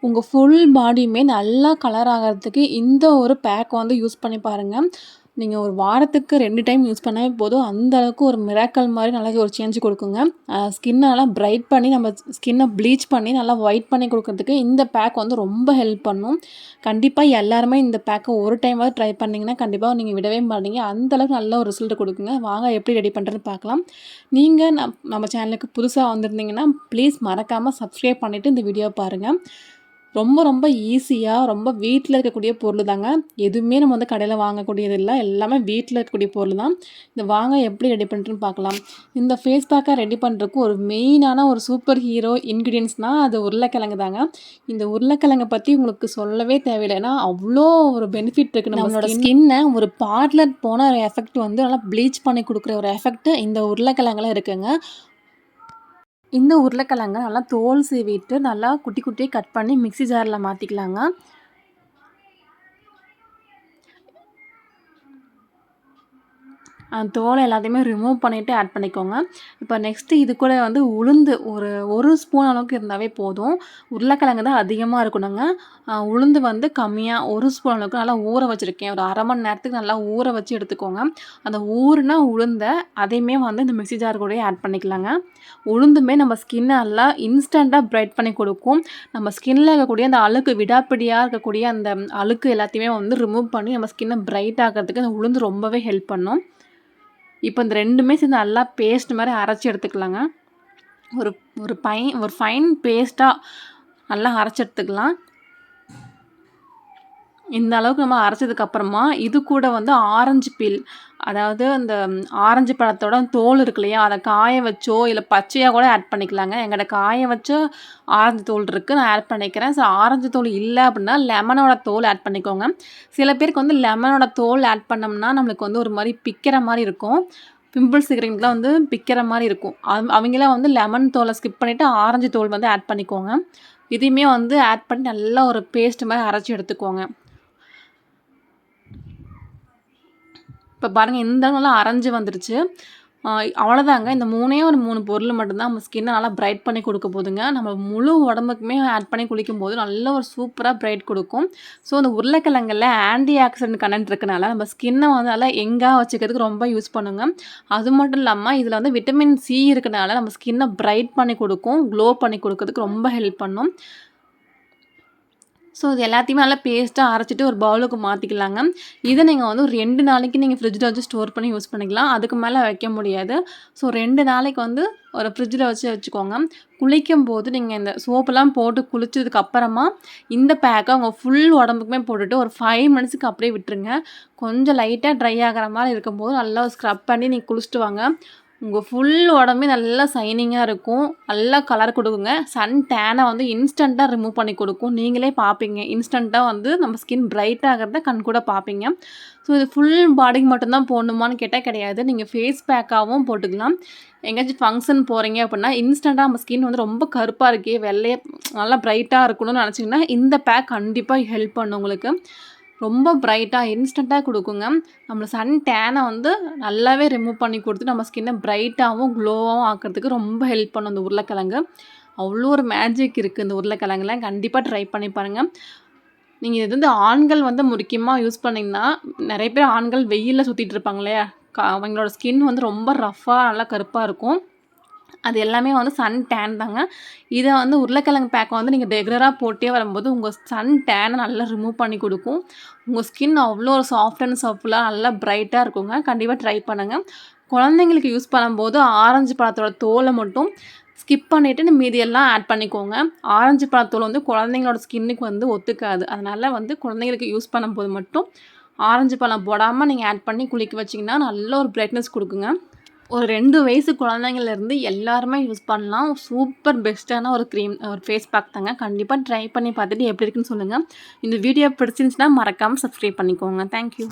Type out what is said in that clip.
உங்கள் ஃபுல் பாடியுமே நல்லா கலர் ஆகிறதுக்கு இந்த ஒரு பேக் வந்து யூஸ் பண்ணி பாருங்கள். நீங்கள் ஒரு வாரத்துக்கு 2 டைம் யூஸ் பண்ணாவே போதும். அந்த அளவுக்கு ஒரு மிராக்கல் மாதிரி நல்லா ஒரு சேஞ்ச் கொடுக்குங்க. ஸ்கின்னை நல்லா பிரைட் பண்ணி நம்ம ஸ்கின்னை ப்ளீச் பண்ணி நல்லா ஒயிட் பண்ணி கொடுக்கறதுக்கு இந்த பேக் வந்து ரொம்ப ஹெல்ப் பண்ணும். கண்டிப்பாக எல்லாருமே இந்த பேக்கை ஒரு டைமாவது ட்ரை பண்ணிங்கன்னா கண்டிப்பாக நீங்கள் விடவே மாட்டீங்க. அந்தளவுக்கு நல்ல ஒரு ரிசல்ட் கொடுக்குங்க. வாங்க எப்படி ரெடி பண்ணுறதுன்னு பார்க்கலாம். நீங்கள் நம்ம சேனலுக்கு புதுசாக வந்திருந்தீங்கன்னா ப்ளீஸ் மறக்காமல் சப்ஸ்கிரைப் பண்ணிவிட்டு இந்த வீடியோ பாருங்கள். ரொம்ப ரொம்ப ஈஸியாக ரொம்ப வீட்டில் இருக்கக்கூடிய பொருள் தாங்க. எதுவுமே நம்ம வந்து கடையில் வாங்கக்கூடியது இல்லை. எல்லாமே வீட்டில் இருக்கக்கூடிய பொருள் தான். இந்த வாங்க எப்படி ரெடி பண்ணுறதுன்னு பார்க்கலாம். இந்த ஃபேஸ் பேக்கை ரெடி பண்ணுறதுக்கு ஒரு மெயினான ஒரு சூப்பர் ஹீரோ இன்க்ரீடியன்ட்ஸ்னால் அது உருளைக்கிழங்கு தாங்க. இந்த உருளைக்கிழங்கை பற்றி உங்களுக்கு சொல்லவே தேவையில்லை. ஏன்னா அவ்வளோ ஒரு பெனிஃபிட் இருக்குது. நம்மளோட ஸ்கின்னை ஒரு பார்லர் போன ஒரு எஃபெக்ட் வந்து நல்லா ப்ளீச் பண்ணி கொடுக்குற ஒரு எஃபெக்ட் இந்த உருளைக்கிழங்குல இருக்குங்க. இந்த உருளைக்கிழங்க நல்லா தோல் சீவிட்டு நல்லா குட்டி குட்டியாக கட் பண்ணி மிக்ஸி ஜாரில் மாற்றிக்கலாங்க. தோலை எல்லாத்தையுமே ரிமூவ் பண்ணிவிட்டு ஆட் பண்ணிக்கோங்க. இப்போ நெக்ஸ்ட்டு இது கூட வந்து உளுந்து ஒரு ஸ்பூன் அளவுக்கு இருந்தாவே போதும். உருளைக்கிழங்கு தான் அதிகமாக இருக்கணுங்க. உளுந்து வந்து கம்மியாக 1 ஸ்பூன் அளவுக்கு நல்லா ஊற வச்சுருக்கேன். ஒரு 1/2 மணி நேரத்துக்கு நல்லா ஊற வச்சு எடுத்துக்கோங்க. அந்த ஊறுனா உளுந்தை அதையுமே வந்து இந்த மிக்ஸி ஜார் கூடயே ஆட் பண்ணிக்கலாங்க. உளுந்துமே நம்ம ஸ்கின்னை நல்லா இன்ஸ்டண்ட்டாக பிரைட் பண்ணி கொடுக்கும். நம்ம ஸ்கின்னில் இருக்கக்கூடிய அந்த அழுக்கு விடாப்பிடியாக இருக்கக்கூடிய அந்த அழுக்கு எல்லாத்தையுமே வந்து ரிமூவ் பண்ணி நம்ம ஸ்கின்னை பிரைட் ஆகிறதுக்கு அந்த உளுந்து ரொம்பவே ஹெல்ப் பண்ணும். இப்போ இந்த 2மே சேர்ந்து நல்லா பேஸ்ட் மாதிரி அரைச்சி எடுத்துக்கலாங்க. ஒரு ஃபைன் பேஸ்ட்டாக நல்லா அரைச்சி எடுத்துக்கலாம். இந்த அளவுக்கு நம்ம அரைச்சதுக்கப்புறமா இது கூட வந்து ஆரஞ்சு பீல், அதாவது அந்த ஆரஞ்சு பழத்தோட தோல் இருக்கு இல்லையா, அதை காய வச்சோ இல்லை பச்சையாக கூட ஆட் பண்ணிக்கலாங்க. எங்கிட்ட காய வச்ச ஆரஞ்சு தோல் இருக்குது, நான் ஆட் பண்ணிக்கிறேன். ஸோ ஆரஞ்சு தோல் இல்லை அப்படின்னா லெமனோட தோல் ஆட் பண்ணிக்கோங்க. சில பேருக்கு வந்து லெமனோட தோல் ஆட் பண்ணோம்னா நம்மளுக்கு வந்து ஒரு மாதிரி பிக்கிற மாதிரி இருக்கும். பிம்பிள்ஸ் இருக்கிறவங்களுக்குலாம் வந்து பிக்கிற மாதிரி இருக்கும். அவங்களாம் வந்து லெமன் தோலை ஸ்கிப் பண்ணிவிட்டு ஆரஞ்சு தோல் வந்து ஆட் பண்ணிக்கோங்க. இதையுமே வந்து ஆட் பண்ணி நல்லா ஒரு பேஸ்ட் மாதிரி அரைச்சி எடுத்துக்கோங்க. இப்போ பாருங்கள், இந்த நல்லா அரைஞ்சி வந்துருச்சு. அவ்வளோதாங்க. இந்த 3 பொருள் மட்டும்தான் நம்ம ஸ்கின்னை நல்லா பிரைட் பண்ணி கொடுக்க போதுங்க. நம்ம முழு உடம்புக்குமே ஆட் பண்ணி குளிக்கும்போது நல்ல ஒரு சூப்பராக பிரைட் கொடுக்கும். ஸோ அந்த உருளைக்கிழங்குல ஆன்டி ஆக்சிடென்ட் கண்டென்ட் இருக்கனால நம்ம ஸ்கின்னை வந்து நல்லா எங்காக வச்சுக்கிறதுக்கு ரொம்ப யூஸ் பண்ணுங்க. அது மட்டும் இல்லாமல் இதில் வந்து விட்டமின் சி இருக்கனால நம்ம ஸ்கின்னை பிரைட் பண்ணி கொடுக்கும், க்ளோ பண்ணி கொடுக்கறதுக்கு ரொம்ப ஹெல்ப் பண்ணும். ஸோ இது எல்லாத்தையுமே நல்லா பேஸ்ட்டாக அரைச்சிட்டு ஒரு பவுலுக்கு மாற்றிக்கலாங்க. இதை நீங்கள் வந்து ஒரு 2 நாளைக்கு நீங்கள் ஃப்ரிட்ஜில் வச்சு ஸ்டோர் பண்ணி யூஸ் பண்ணிக்கலாம். அதுக்கு மேலே வைக்க முடியாது. ஸோ 2 நாளைக்கு வந்து ஒரு ஃப்ரிட்ஜில் வச்சுக்கோங்க. குளிக்கும்போது நீங்கள் இந்த சோப்பெல்லாம் போட்டு குளிச்சதுக்கு அப்புறமா இந்த பேக்கை உங்கள் ஃபுல் உடம்புக்குமே போட்டுட்டு ஒரு 5 மினிட்ஸுக்கு அப்படியே விட்டுருங்க. கொஞ்சம் லைட்டாக ட்ரை ஆகிற மாதிரி இருக்கும்போது நல்லா ஸ்க்ரப் பண்ணி நீங்கள் குளிச்சுட்டு வாங்க. உங்கள் ஃபுல் உடம்பே நல்லா ஷைனிங்காக இருக்கும். நல்லா கலர் கொடுக்குங்க. சன் டேனை வந்து இன்ஸ்டண்ட்டாக ரிமூவ் பண்ணி கொடுக்கும். நீங்களே பார்ப்பீங்க. இன்ஸ்டண்ட்டாக வந்து நம்ம ஸ்கின் பிரைட் ஆகிறத கூட பார்ப்பீங்க. ஸோ இது ஃபுல் பாடிக்கு மட்டும்தான் போடணுமான்னு கேட்டால் கிடையாது. நீங்கள் ஃபேஸ் பேக்காகவும் போட்டுக்கலாம். எங்கேயாச்சும் ஃபங்க்ஷன் போகிறீங்க அப்படின்னா இன்ஸ்டண்ட்டாக நம்ம ஸ்கின் வந்து ரொம்ப கருப்பாக இருக்கே, வெள்ளையே நல்லா பிரைட்டாக இருக்கணும்னு நினச்சிங்கன்னா இந்த பேக் கண்டிப்பாக ஹெல்ப் பண்ணும் உங்களுக்கு. ரொம்ப பிரைட்டாக இன்ஸ்டண்ட்டாக கொடுக்குங்க. நம்ம சன் டேனை வந்து நல்லாவே ரிமூவ் பண்ணி கொடுத்து நம்ம ஸ்கின்னை பிரைட்டாகவும் க்ளோவாகவும் ஆக்கிறதுக்கு ரொம்ப ஹெல்ப் பண்ணும் இந்த உருளைக்கிழங்கு. அவ்வளோ ஒரு மேஜிக் இருக்குது இந்த உருளைக்கிழங்குல. கண்டிப்பாக ட்ரை பண்ணி பாருங்கள். நீங்கள் இது வந்து ஆண்கள் வந்து முக்கியமாக யூஸ் பண்ணிங்கன்னா, நிறைய பேர் ஆண்கள் வெயிலில் சுற்றிட்டு இருப்பாங்க இல்லையா, அவங்களோட ஸ்கின் வந்து ரொம்ப ரஃப்பாக நல்லா கருப்பாக இருக்கும். அது எல்லாமே வந்து சன் டேன் தாங்க. இதை வந்து உருளைக்கிழங்கு பேக்கை வந்து நீங்கள் ரெகுலராக போட்டே வரும்போது உங்கள் சன் டேனை நல்லா ரிமூவ் பண்ணி கொடுக்கும். உங்கள் ஸ்கின் அவ்வளோ ஒரு சாஃப்ட் அண்ட் சாஃப்ட்ஃபுல்லாக நல்லா பிரைட்டாக இருக்குங்க. கண்டிப்பாக ட்ரை பண்ணுங்கள். குழந்தைங்களுக்கு யூஸ் பண்ணும்போது ஆரஞ்சு பழத்தோட தோலை மட்டும் ஸ்கிப் பண்ணிவிட்டு மீதியெல்லாம் ஆட் பண்ணிக்கோங்க. ஆரஞ்சு பழத்தோல் வந்து குழந்தைங்களோட ஸ்கின்னுக்கு வந்து ஒத்துக்காது. அதனால் வந்து குழந்தைங்களுக்கு யூஸ் பண்ணும்போது மட்டும் ஆரஞ்சு பழம் போடாமல் நீங்கள் ஆட் பண்ணி குளிக்க வச்சிங்கன்னா நல்ல ஒரு பிரைட்னஸ் கொடுக்குங்க. ஒரு 2 வயசு குழந்தைங்கள்லேருந்து எல்லாருமே யூஸ் பண்ணலாம். சூப்பர் பெஸ்ட்டான ஒரு ஒரு ஃபேஸ் பேக் தாங்க. கண்டிப்பாக ட்ரை பண்ணி பார்த்துட்டு எப்படி இருக்குன்னு சொல்லுங்கள். இந்த வீடியோ பிடிச்சிருந்துச்சுன்னா மறக்காமல் சப்ஸ்கிரைப் பண்ணிக்கோங்க. தேங்க்யூ.